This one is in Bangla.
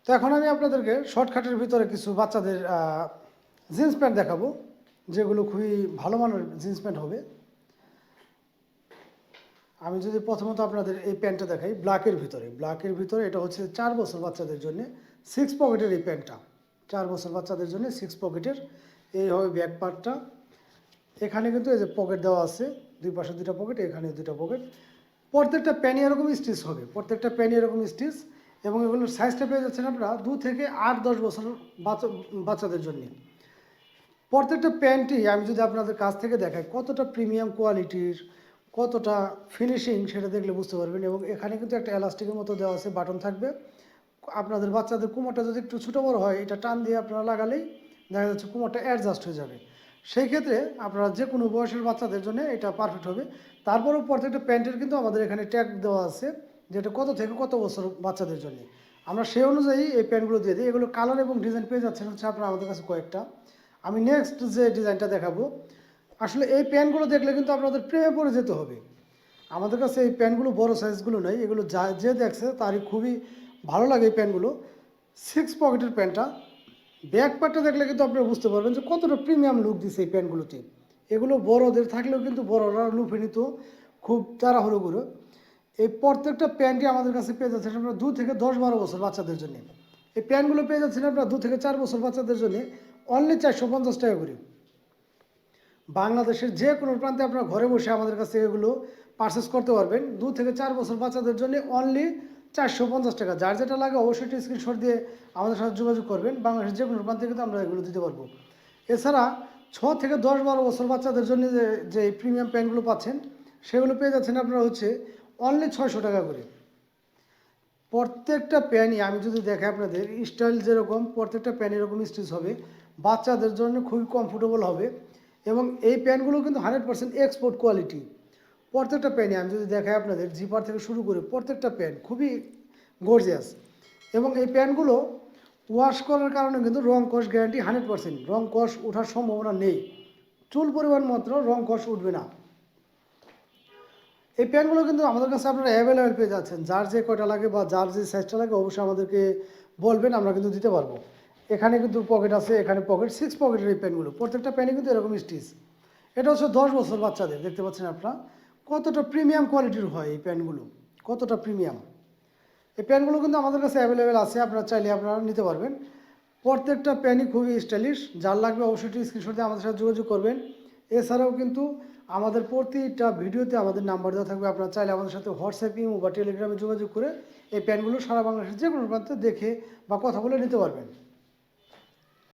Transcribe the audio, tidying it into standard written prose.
তো এখন আমি আপনাদেরকে শর্টকাটের ভিতরে কিছু বাচ্চাদের জিন্স প্যান্ট দেখাবো, যেগুলো খুবই ভালো মানের জিন্স প্যান্ট হবে। আমি যদি প্রথমত আপনাদের এই প্যান্টটা দেখাই, ব্ল্যাকের ভিতরে এটা হচ্ছে 4 বছর বাচ্চাদের জন্য 6 পকেটের এই প্যান্টটা। 4 বছর বাচ্চাদের জন্য 6 পকেটের এই হবে ব্যাক পার্টটা। এখানে কিন্তু এই যে পকেট দেওয়া আছে, দুই পাশে দুটো পকেট, এখানে দুটো পকেট। প্রত্যেকটা প্যান্টই এরকম স্টিচ হবে, প্রত্যেকটা প্যান্টই এরকম স্টিচ। এবং এগুলোর সাইজটা পেয়ে যাচ্ছেন আপনারা 2 থেকে 8-10 বছর বাচ্চাদের জন্য। প্রত্যেকটা প্যান্টই আমি যদি আপনাদের কাছ থেকে দেখাই কতটা প্রিমিয়াম কোয়ালিটির, কতটা ফিনিশিং, সেটা দেখলে বুঝতে পারবেন। এবং এখানে কিন্তু একটা এলাস্টিকের মতো দেওয়া আছে, বাটন থাকবে। আপনাদের বাচ্চাদের কোমরটা যদি একটু ছোটো বড়ো হয়, এটা টান দিয়ে আপনারা লাগালেই দেখা যাচ্ছে কোমরটা অ্যাডজাস্ট হয়ে যাবে। সেই ক্ষেত্রে আপনারা যে কোনো বয়সের বাচ্চাদের জন্য এটা পারফেক্ট হবে। তারপরেও প্রত্যেকটা প্যান্টের কিন্তু আমাদের এখানে ট্যাগ দেওয়া আছে, যেটা কত থেকে কত বছর বাচ্চাদের জন্য। আমরা সেই অনুযায়ী এই প্যান্টগুলো দিয়ে দিই। এগুলো কালার এবং ডিজাইন পেয়ে যাচ্ছেন হচ্ছে আপনারা আমাদের কাছে কয়েকটা। আমি নেক্সট যে ডিজাইনটা দেখাবো, আসলে এই প্যান্টগুলো দেখলে কিন্তু আপনাদের প্রেমে পড়ে যেতে হবে। আমাদের কাছে এই প্যান্টগুলো বড় সাইজগুলো নেই, এগুলো যে দেখছে তারই খুবই ভালো লাগে এই প্যান্টগুলো। 6 পকেটের প্যান্টটা, ব্যাক পার্টটা দেখলে কিন্তু আপনারা বুঝতে পারবেন যে কতটা প্রিমিয়াম লুক দিচ্ছে এই প্যান্টগুলোতে। এগুলো বড়দের থাকলেও কিন্তু বড়রা লুফে নিত খুব তাড়াহুড়ো করে। এই প্রত্যেকটা প্যান্টই আমাদের কাছে পেয়ে যাচ্ছেন আপনারা 2 থেকে 10-12 বছর বাচ্চাদের জন্য। এই প্যান্টগুলো পেয়ে যাচ্ছেন আপনারা 2 থেকে 4 বছর বাচ্চাদের জন্য অনলি 450 টাকা করে। বাংলাদেশের যে কোনো প্রান্তে আপনারা ঘরে বসে আমাদের কাছে এগুলো পারচেস করতে পারবেন। 2 থেকে 4 বছর বাচ্চাদের জন্য অনলি 450 টাকা। যার যেটা লাগে অবশ্যই একটা স্ক্রিনশট দিয়ে আমাদের সাথে যোগাযোগ করবেন। বাংলাদেশের যে কোনো প্রান্তে কিন্তু আমরা এগুলো দিতে পারবো। এছাড়া 6 থেকে 10-12 বছর বাচ্চাদের জন্য যে প্রিমিয়াম প্যান্টগুলো পাচ্ছেন, সেগুলো পেয়ে যাচ্ছেন আপনারা হচ্ছে অনলি 600 টাকা করে। প্রত্যেকটা প্যান্টই আমি যদি দেখাই আপনাদের, স্টাইল যেরকম প্রত্যেকটা প্যান্ট এরকম স্টিচ হবে, বাচ্চাদের জন্য খুবই কমফোর্টেবল হবে। এবং এই প্যান্টগুলো কিন্তু 100% এক্সপোর্ট কোয়ালিটি। প্রত্যেকটা প্যান্টই আমি যদি দেখাই আপনাদের, জিপার থেকে শুরু করে প্রত্যেকটা প্যান্ট খুবই গর্জিয়াস। এবং এই প্যান্টগুলো ওয়াশ করার কারণে কিন্তু রং কস গ্যারান্টি 100%, রং কস ওঠার সম্ভাবনা নেই। চুল পরিমাণ মাত্র রং কস উঠবে না। এই প্যান্টগুলো কিন্তু আমাদের কাছে আপনারা অ্যাভেলেবেল পেয়ে যাচ্ছেন। যার যে কয়টা লাগে বা যার যে সাইজটা লাগে অবশ্যই আমাদেরকে বলবেন, আমরা কিন্তু দিতে পারবো। এখানে কিন্তু পকেট আছে, এখানে পকেট, 6 পকেটের এই প্যান্টগুলো, প্রত্যেকটা প্যান্টই কিন্তু এরকম স্টিচ। এটা হচ্ছে 10 বছর বাচ্চাদের। দেখতে পাচ্ছেন আপনারা কতটা প্রিমিয়াম কোয়ালিটির হয় এই প্যান্টগুলো, কতটা প্রিমিয়াম। এই প্যান্টগুলো কিন্তু আমাদের কাছে অ্যাভেলেবেল আছে, আপনারা চাইলে আপনারা নিতে পারবেন। প্রত্যেকটা প্যান্টই খুবই স্টাইলিশ। যার লাগবে অবশ্যই স্ক্রিনশট দিয়ে আমাদের সাথে যোগাযোগ করবেন। এছাড়াও কিন্তু আমাদের প্রতিটা ভিডিওতে আমাদের নাম্বার দেওয়া থাকবে, আপনারা চাইলে আমাদের সাথে হোয়াটসঅ্যাপ, ইমো বা টেলিগ্রামে যোগাযোগ করে এই প্যান্টগুলো সারা বাংলাদেশের যে কোনো প্রান্তে দেখে বা কথা বলে নিতে পারবেন।